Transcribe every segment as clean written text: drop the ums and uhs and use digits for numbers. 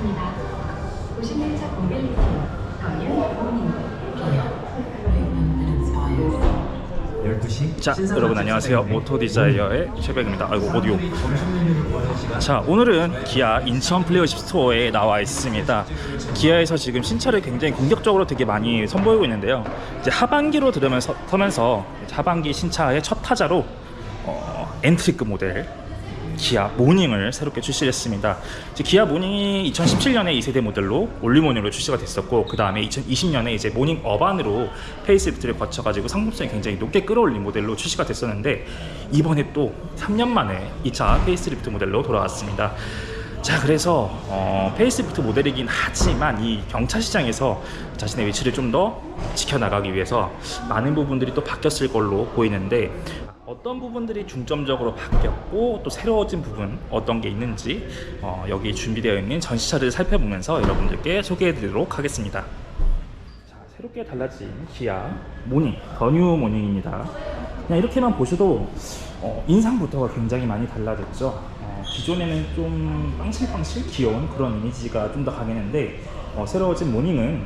고맙습니다. 도시민적 모빌리티 더일 모닝 12시. 자, 여러분 안녕하세요. 모토디자이어의 최백입니다. 아이고 오디오. 자, 오늘은 기아 인천 플레이어십 스토어에 나와 있습니다. 기아에서 지금 신차를 굉장히 공격적으로 되게 많이 선보이고 있는데요. 이제 하반기로 터면서 하반기 신차의 첫 타자로 엔트리급 모델 기아 모닝을 새롭게 출시했습니다. 기아 모닝이 2017년에 2세대 모델로 올리모닝으로 출시가 됐었고, 그 다음에 2020년에 이제 모닝 어반으로 페이스리프트를 거쳐가지고 상품성이 굉장히 높게 끌어올린 모델로 출시가 됐었는데, 이번에 또 3년 만에 2차 페이스리프트 모델로 돌아왔습니다. 자, 그래서 페이스리프트 모델이긴 하지만 이 경차 시장에서 자신의 위치를 좀 더 지켜나가기 위해서 많은 부분들이 또 바뀌었을 걸로 보이는데, 어떤 부분들이 중점적으로 바뀌었고 또 새로워진 부분 어떤 게 있는지 여기 준비되어 있는 전시차를 살펴보면서 여러분들께 소개해 드리도록 하겠습니다. 자, 새롭게 달라진 기아 모닝, 더 뉴 모닝입니다. 그냥 이렇게만 보셔도 인상부터가 굉장히 많이 달라졌죠. 기존에는 좀 빵실빵실 귀여운 그런 이미지가 좀 더 강했는데, 새로워진 모닝은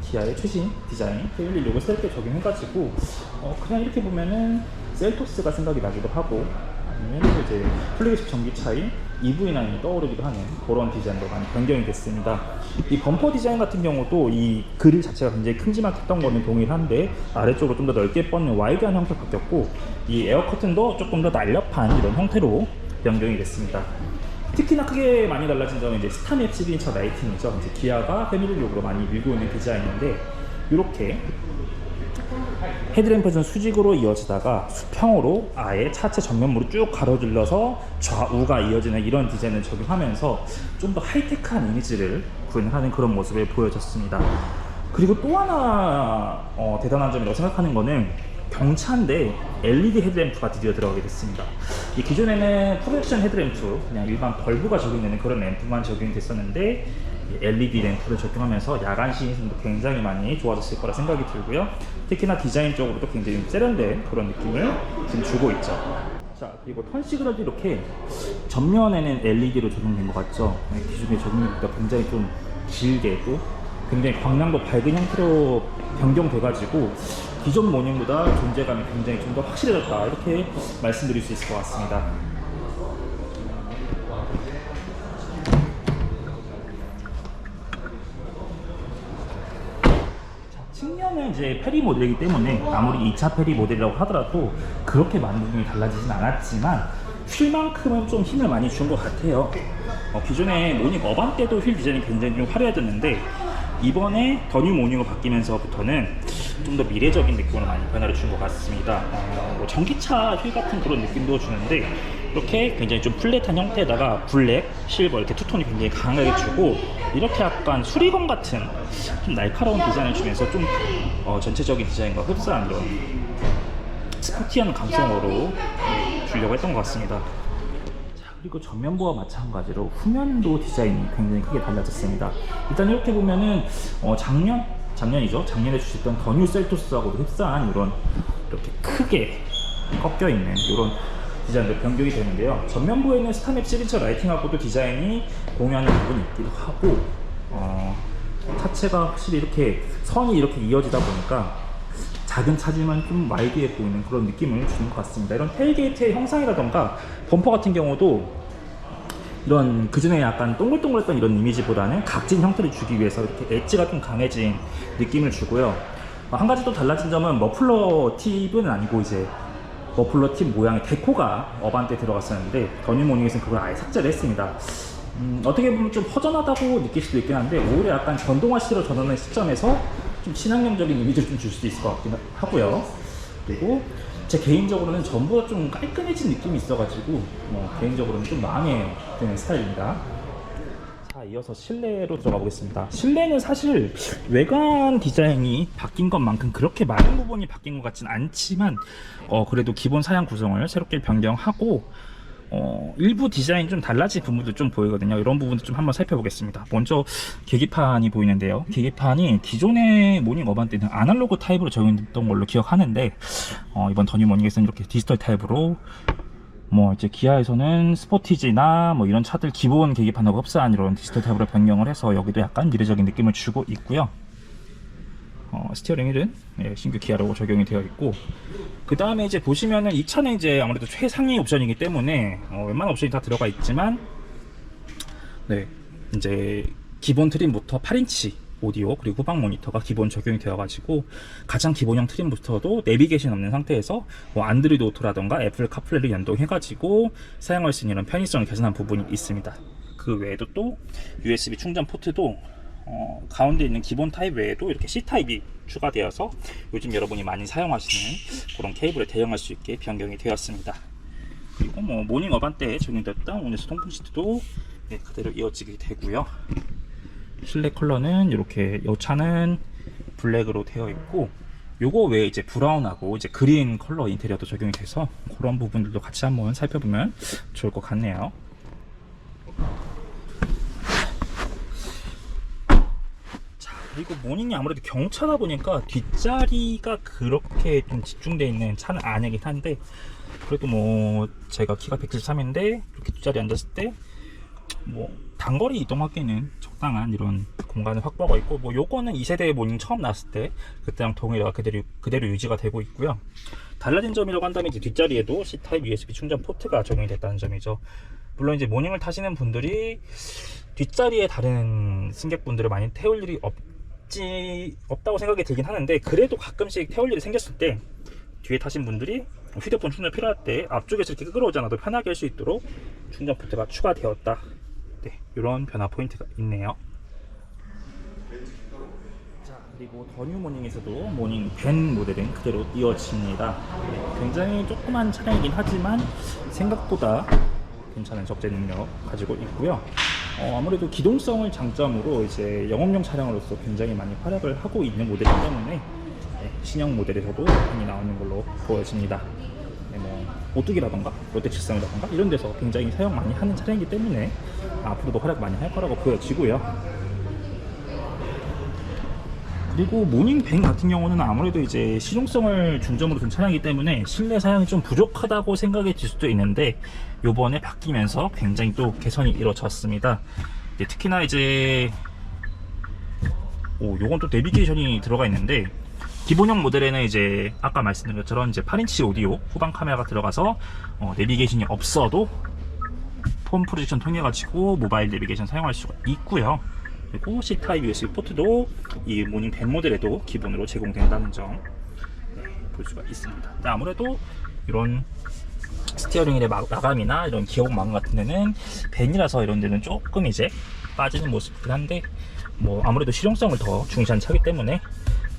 기아의 최신 디자인, 페일리 로고 새롭게 적용해가지고 그냥 이렇게 보면은 셀토스가 생각이 나기도 하고, 아니면 이제 플래그십 전기차인 EV9이 떠오르기도 하는 그런 디자인으로 많이 변경이 됐습니다. 이 범퍼 디자인 같은 경우도 이 그릴 자체가 굉장히 큼지막했던 거는 동일한데, 아래쪽으로 좀 더 넓게 뻗는 와이드한 형태로 바뀌었고, 이 에어 커튼도 조금 더 날렵한 이런 형태로 변경이 됐습니다. 특히나 크게 많이 달라진 점은 이제 스타맵 시그니처 라이팅이죠. 이제 기아가 패밀리룩으로 많이 밀고 있는 디자인인데, 이렇게 헤드램프는 수직으로 이어지다가 수평으로 아예 차체 전면부로 쭉 가로질러서 좌우가 이어지는 이런 디자인을 적용하면서 좀 더 하이테크한 이미지를 구현하는 그런 모습을 보여줬습니다. 그리고 또 하나 대단한 점이라고 생각하는 거는 경차인데 LED 헤드램프가 드디어 들어가게 됐습니다. 이 기존에는 프로젝션 헤드램프, 그냥 일반 벌브가 적용되는 그런 램프만 적용이 됐었는데, LED 램프를 적용하면서 야간 시인성도 굉장히 많이 좋아졌을 거라 생각이 들고요. 특히나 디자인적으로도 굉장히 세련된 그런 느낌을 지금 주고 있죠. 자, 그리고 턴 시그널도 이렇게 전면에는 LED로 적용된 것 같죠. 기존의 적용력보다 굉장히 좀 길게, 또 굉장히 광량도 밝은 형태로 변경돼가지고 기존 모닝보다 존재감이 굉장히 좀 더 확실해졌다, 이렇게 말씀드릴 수 있을 것 같습니다. 측면은 이제 페리 모델이기 때문에 아무리 2차 페리 모델이라고 하더라도 그렇게 많은 부분이 달라지진 않았지만, 휠만큼은 좀 힘을 많이 준 것 같아요. 기존에 모닝 어반 때도 휠 디자인이 굉장히 좀 화려했었는데, 이번에 더 뉴 모닝으로 바뀌면서부터는 좀 더 미래적인 느낌으로 많이 변화를 준 것 같습니다. 뭐 전기차 휠 같은 그런 느낌도 주는데, 이렇게 굉장히 좀 플랫한 형태에다가 블랙, 실버 이렇게 투톤이 굉장히 강하게 주고, 이렇게 약간 수리검 같은 좀 날카로운 디자인을 주면서 좀 전체적인 디자인과 흡사한 이런 스포티한 감성으로 주려고 했던 것 같습니다. 그리고 전면부와 마찬가지로 후면도 디자인이 굉장히 크게 달라졌습니다. 일단 이렇게 보면은 작년이죠. 작년에 주셨던 더 뉴 셀토스하고도 흡사한 이렇게 크게 꺾여 있는 이런 디자인으로 변경이 되는데요. 전면부에는 스타맵 시그니처 라이팅하고도 디자인이 동의하는 부분이 있기도 하고, 차체가 확실히 이렇게 선이 이렇게 이어지다 보니까 작은 차지만 좀 와이드해 보이는 그런 느낌을 주는 것 같습니다. 이런 테일게이트의 형상이라던가 범퍼 같은 경우도 이런 그전에 약간 동글동글했던 이런 이미지보다는 각진 형태를 주기 위해서 이렇게 엣지가 좀 강해진 느낌을 주고요. 한 가지 또 달라진 점은 머플러 팁은 아니고, 이제 머플러 팁 모양의 데코가 어반 때 들어갔었는데, 더 뉴 모닝에서는 그걸 아예 삭제를 했습니다. 어떻게 보면 좀 허전하다고 느낄 수도 있긴 한데, 오히려 약간 전동화시로 전환하는 시점에서 좀 친환경적인 이미지를 좀 줄 수도 있을 것 같긴 하고요. 그리고 제 개인적으로는 전보다 좀 깔끔해진 느낌이 있어가지고 개인적으로는 좀 마음에 드는 스타일입니다. 자, 이어서 실내로 들어가 보겠습니다. 실내는 사실 외관 디자인이 바뀐 것만큼 그렇게 많은 부분이 바뀐 것 같진 않지만, 그래도 기본 사양 구성을 새롭게 변경하고 일부 디자인 좀 달라진 부분도 좀 보이거든요. 이런 부분도 좀 한번 살펴보겠습니다. 먼저 계기판이 보이는데요. 계기판이 기존의 모닝 어반 때는 아날로그 타입으로 적용됐던 걸로 기억하는데, 이번 더 뉴 모닝에서는 이렇게 디지털 타입으로 뭐 이제 기아에서는 스포티지나 뭐 이런 차들 기본 계기판하고 흡사한 이런 디지털 타입으로 변경을 해서 여기도 약간 미래적인 느낌을 주고 있고요. 스티어링 휠은 신규 기아로 적용이 되어 있고, 그 다음에 이제 보시면은 이 차는 이제 아무래도 최상위 옵션이기 때문에 웬만한 옵션이 다 들어가 있지만, 네, 이제 기본 트림부터 8인치 오디오 그리고 후방 모니터가 기본 적용이 되어가지고 가장 기본형 트림부터도 내비게이션 없는 상태에서 뭐 안드로이드 오토라던가 애플 카플레이를 연동해가지고 사용할 수 있는 이런 편의성을 개선한 부분이 있습니다. 그 외에도 또 USB 충전 포트도 가운데 있는 기본 타입 외에도 이렇게 C 타입이 추가되어서 요즘 여러분이 많이 사용하시는 그런 케이블에 대응할 수 있게 변경이 되었습니다. 그리고 뭐 모닝 어반대에 적용됐던 온에서 통풍 시트도 그대로 이어지게 되고요. 실내 컬러는 이렇게 이 차는 블랙으로 되어 있고, 요거 외에 이제 브라운하고 이제 그린 컬러 인테리어도 적용이 돼서 그런 부분들도 같이 한번 살펴보면 좋을 것 같네요. 자, 그리고 모닝이 아무래도 경차다 보니까 뒷자리가 그렇게 좀 집중되어 있는 차는 아니긴 한데, 그래도 뭐 제가 키가 173인데 이렇게 뒷자리에 앉았을 때 뭐 단거리 이동하기에는 적당한 이런 공간을 확보하고 있고, 뭐 요거는 2세대 모닝 처음 나왔을 때 그때랑 동일하게 그대로 유지가 되고 있고요. 달라진 점이라고 한다면 이제 뒷자리에도 C타입 USB 충전 포트가 적용이 됐다는 점이죠. 물론 이제 모닝을 타시는 분들이 뒷자리에 다른 승객분들을 많이 태울 일이 없다고 생각이 들긴 하는데, 그래도 가끔씩 태울 일이 생겼을 때 뒤에 타신 분들이 휴대폰 충전 필요할 때 앞쪽에서 이렇게 끌어오지 않아도 편하게 할 수 있도록 충전 포트가 추가되었다. 네, 이런 변화 포인트가 있네요. 자, 그리고 더 뉴 모닝에서도 모닝 밴 모델은 그대로 이어집니다. 네, 굉장히 조그만 차량이긴 하지만 생각보다 괜찮은 적재 능력 가지고 있고요. 아무래도 기동성을 장점으로 이제 영업용 차량으로서 굉장히 많이 활약을 하고 있는 모델이기 때문에 신형 모델에서도 많이 나오는 걸로 보여집니다. 뭐 오뚜기라던가 롯데칠성이라던가 이런 데서 굉장히 사용 많이 하는 차량이기 때문에 앞으로도 활약 많이 할 거라고 보여지고요. 그리고 모닝 밴 같은 경우는 아무래도 이제 실용성을 중점으로 둔 차량이기 때문에 실내 사용이 좀 부족하다고 생각이 들 수도 있는데, 요번에 바뀌면서 굉장히 또 개선이 이루어졌습니다. 특히나 이제 요건 또 내비게이션이 들어가 있는데, 기본형 모델에는 이제 아까 말씀드린 것처럼 이제 8인치 오디오 후방 카메라가 들어가서 내비게이션이 없어도 폰 프로젝션 통해 가지고 모바일 내비게이션 사용할 수가 있고요. 그리고 C타입 USB 포트도 이 모닝 밴 모델에도 기본으로 제공된다는 점 볼 수가 있습니다. 아무래도 이런 스티어링 휠의 마감이나 이런 기어봉 마감 같은 데는 밴이라서 이런 데는 조금 이제 빠지는 모습이긴 한데, 뭐 아무래도 실용성을 더 중시한 차기 때문에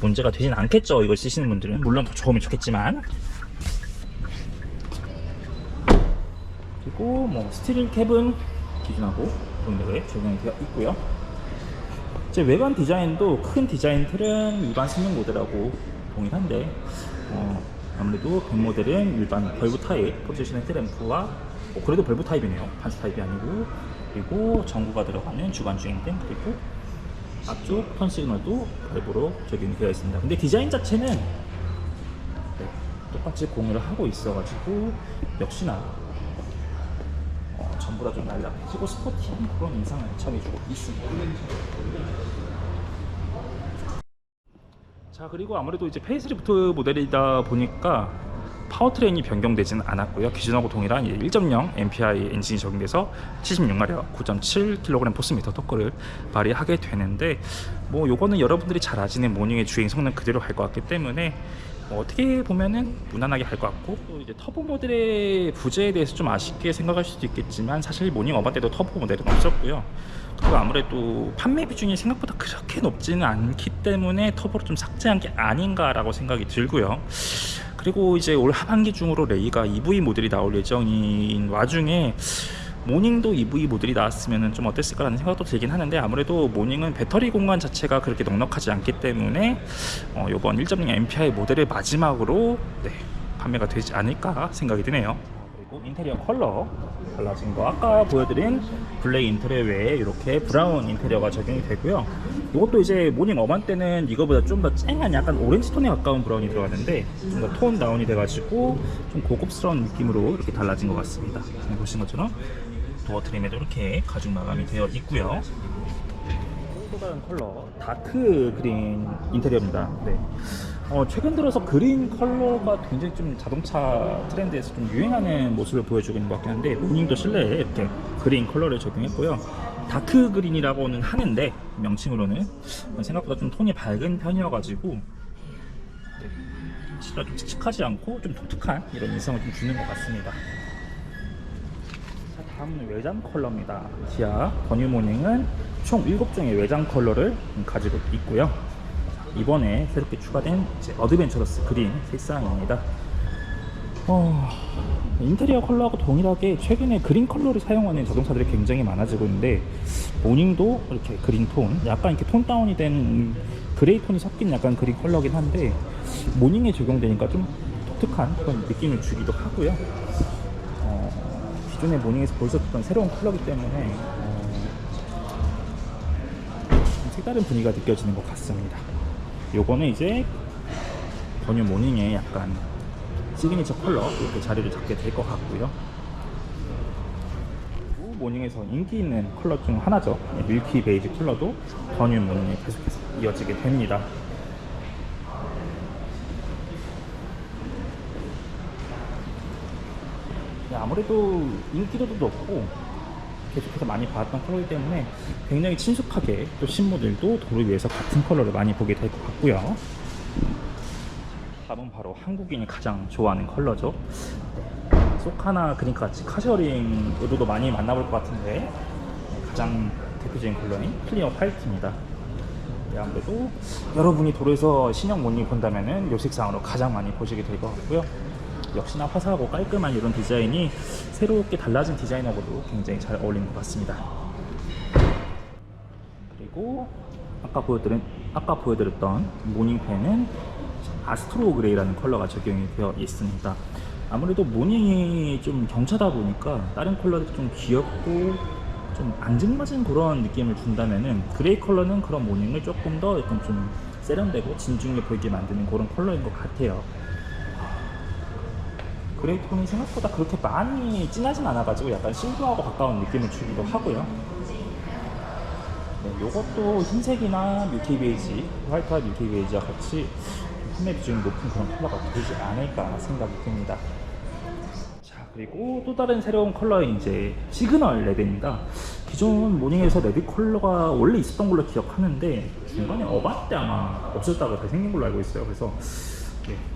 문제가 되진 않겠죠. 이걸 쓰시는 분들은 물론 더 좋으면 좋겠지만. 그리고 뭐 스티링 캡은 기존하고 동일하게 적용이 되어 있고요. 제 외관 디자인도 큰 디자인 틀은 일반 승용 모델하고 동일한데, 아무래도 밴 모델은 일반 벌브 타입 포지션 헤드램프와 그래도 벌브 타입이네요. 반스 타입이 아니고, 그리고 전구가 들어가는 주간 주행등, 그리고 앞쪽 턴 시그널도 벌브로 적용이 되어 있습니다. 근데 디자인 자체는 똑같이 공유를 하고 있어가지고 역시나 전부 다 좀 날렵해지고 스포티한 그런 인상을 점해주고 있습니다. 자, 그리고 아무래도 이제 페이스리프트 모델이다 보니까 파워트레인이 변경되지는 않았고요. 기존하고 동일한 1.0 MPI 엔진이 적용돼서 76마력 9.7kg 포스미터 토크를 발휘하게 되는데, 뭐 요거는 여러분들이 잘 아시는 모닝의 주행 성능 그대로 갈 것 같기 때문에 어떻게 보면은 무난하게 갈 것 같고, 또 이제 터보 모델의 부재에 대해서 좀 아쉽게 생각할 수도 있겠지만 사실 모닝 어반 때도 터보 모델은 없었고요. 그리고 아무래도 판매 비중이 생각보다 그렇게 높지는 않기 때문에 터보를 좀 삭제한 게 아닌가라고 생각이 들고요. 그리고 이제 올 하반기 중으로 레이가 EV 모델이 나올 예정인 와중에 모닝도 EV 모델이 나왔으면 좀 어땠을까라는 생각도 들긴 하는데, 아무래도 모닝은 배터리 공간 자체가 그렇게 넉넉하지 않기 때문에 이번 1.0 MPI 모델의 마지막으로 판매가 되지 않을까 생각이 드네요. 그리고 그리고 인테리어 컬러 달라진 거, 아까 보여드린 블랙 인테리어 외에 이렇게 브라운 인테리어가 적용이 되고요. 이것도 이제 모닝 어반때는 이거보다 좀 더 쨍한 약간 오렌지 톤에 가까운 브라운이 들어갔는데 좀 더 톤 다운이 돼가지고 좀 고급스러운 느낌으로 이렇게 달라진 것 같습니다. 보신 것처럼 도어 트림에도 이렇게 가죽 마감이 되어 있고요. 또 다른 컬러 다크 그린 인테리어입니다. 네. 최근 들어서 그린 컬러가 굉장히 좀 자동차 트렌드에서 좀 유행하는 모습을 보여주고 있는 것 같긴 한데, 모닝도 실내에 이렇게 그린 컬러를 적용했고요. 다크 그린이라고는 하는데 명칭으로는 생각보다 좀 톤이 밝은 편이어가지고 실내 좀 칙칙하지 않고 좀 독특한 이런 인상을 좀 주는 것 같습니다. 자, 다음은 외장 컬러입니다. 기아 더뉴 모닝은 총 7종의 외장 컬러를 가지고 있고요. 이번에 새롭게 추가된 이제 어드벤처러스 그린 색상입니다. 인테리어 컬러하고 동일하게 최근에 그린 컬러를 사용하는 자동차들이 굉장히 많아지고 있는데, 모닝도 이렇게 그린 톤, 약간 이렇게 톤 다운이 된 그레이 톤이 섞인 약간 그린 컬러긴 한데, 모닝에 적용되니까 좀 독특한 그런 느낌을 주기도 하고요. 기존의 모닝에서 볼 수 없던 새로운 컬러이기 때문에 좀 색다른 분위기가 느껴지는 것 같습니다. 요거는 이제 더뉴 모닝의 약간 시그니처 컬러 이렇게 자리를 잡게 될 것 같고요. 그리고 모닝에서 인기 있는 컬러 중 하나죠. 밀키 베이지 컬러도 더뉴 모닝에 계속해서 이어지게 됩니다. 아무래도 인기도도 높고 계속해서 많이 봐왔던 컬러이기 때문에 굉장히 친숙하게 또 신모들도 도로 위에서 같은 컬러를 많이 보게 될 것 같고요. 다음은 바로 한국인이 가장 좋아하는 컬러죠. 소카나 그린같이 카셔링으로도 많이 만나볼 것 같은데, 가장 대표적인 컬러인 클리어 화이트입니다. 아무래도 여러분이 도로에서 신형 모닝 본다면은 이 색상으로 가장 많이 보시게 될 것 같고요. 역시나 화사하고 깔끔한 이런 디자인이 새롭게 달라진 디자인하고도 굉장히 잘 어울리는 것 같습니다. 그리고 아까 보여드렸던 모닝펜은 아스트로 그레이라는 컬러가 적용이 되어 있습니다. 아무래도 모닝이 좀 경차다 보니까 다른 컬러들이 좀 귀엽고 좀 앙증맞은 그런 느낌을 준다면은, 그레이 컬러는 그런 모닝을 조금 더 약간 좀 세련되고 진중해 보이게 만드는 그런 컬러인 것 같아요. 그레이 톤이 생각보다 그렇게 많이 진하진 않아가지고 약간 실버하고 가까운 느낌을 주기도 하고요. 네, 요것도 흰색이나 밀키 베이지, 화이트와 밀키 베이지와 같이 판매 비중이 높은 그런 컬러가 되지 않을까 생각이 듭니다. 자, 그리고 또 다른 새로운 컬러인 이제 시그널 레드입니다. 기존 모닝에서 레드 컬러가 원래 있었던 걸로 기억하는데 중간에 어반 때 아마 없었다고 잘 생긴 걸로 알고 있어요. 그래서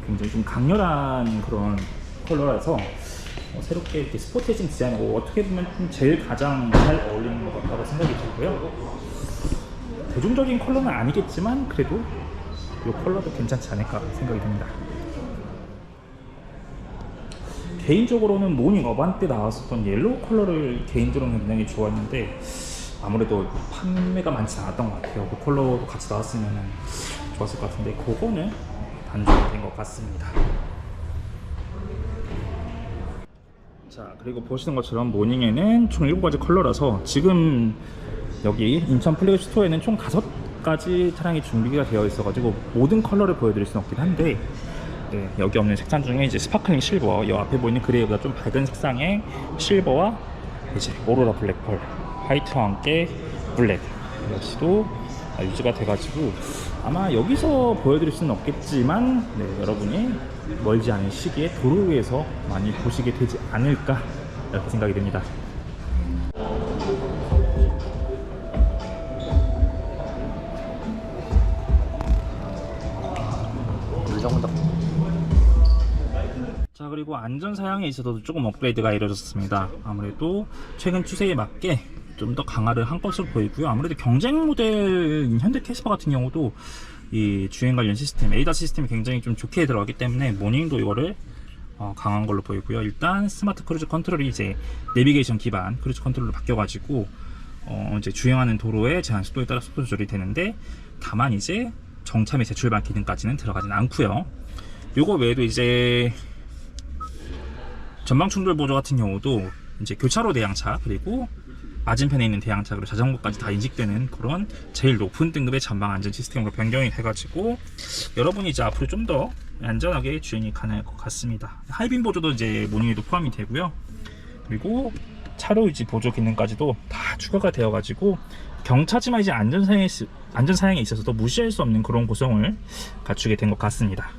굉장히 좀 강렬한 그런 컬러라서 새롭게 이렇게 스포티해진 디자인이고, 어떻게 보면 제일 가장 잘 어울리는 것 같다고 생각이 들고요. 대중적인 컬러는 아니겠지만 그래도 이 컬러도 괜찮지 않을까 생각이 듭니다. 개인적으로는 모닝 어반 때 나왔었던 옐로우 컬러를 개인적으로는 굉장히 좋아했는데, 아무래도 판매가 많지 않았던 것 같아요. 그 컬러도 같이 나왔으면 좋았을 것 같은데 그거는 단종이 된 것 같습니다. 자, 그리고 보시는 것처럼 모닝에는 총 7가지 컬러라서 지금 여기 인천 플래그 스토어에는 총 5가지 차량이 준비가 되어 있어가지고 모든 컬러를 보여드릴 수는 없긴 한데, 여기 없는 색상 중에 이제 스파클링 실버, 이 앞에 보이는 그레이보다 좀 밝은 색상의 실버와 이제 오로라 블랙펄, 화이트와 함께 블랙 역시도 유지가 돼가지고 아마 여기서 보여드릴 수는 없겠지만 여러분이 멀지 않은 시기에 도로 위에서 많이 보시게 되지 않을까 이렇게 생각이 듭니다. 자, 그리고 안전 사양에 있어서도 조금 업그레이드가 이루어졌습니다. 아무래도 최근 추세에 맞게 좀 더 강화를 한 것으로 보이고요. 아무래도 경쟁 모델인 현대 캐스퍼 같은 경우도 이 주행 관련 시스템, 에이다 시스템이 굉장히 좀 좋게 들어가기 때문에 모닝도 이거를 강한 걸로 보이고요. 일단 스마트 크루즈 컨트롤이 이제 내비게이션 기반 크루즈 컨트롤로 바뀌어가지고 이제 주행하는 도로의 제한 속도에 따라 속도 조절이 되는데, 다만 이제 정차 및 제출발 기능까지는 들어가진 않고요. 요거 외에도 이제 전방 충돌 보조 같은 경우도 이제 교차로 대항차 그리고 맞은편에 있는 대항차 그리고 자전거까지 다 인식되는 그런 제일 높은 등급의 전방 안전 시스템으로 변경이 돼가지고 여러분이 이제 앞으로 좀 더 안전하게 주행이 가능할 것 같습니다. 하이빔 보조도 이제 모닝에도 포함이 되고요. 그리고 차로 유지 보조 기능까지도 다 추가가 되어가지고 경차지만 이제 안전 사양에 있어서도 무시할 수 없는 그런 구성을 갖추게 된 것 같습니다.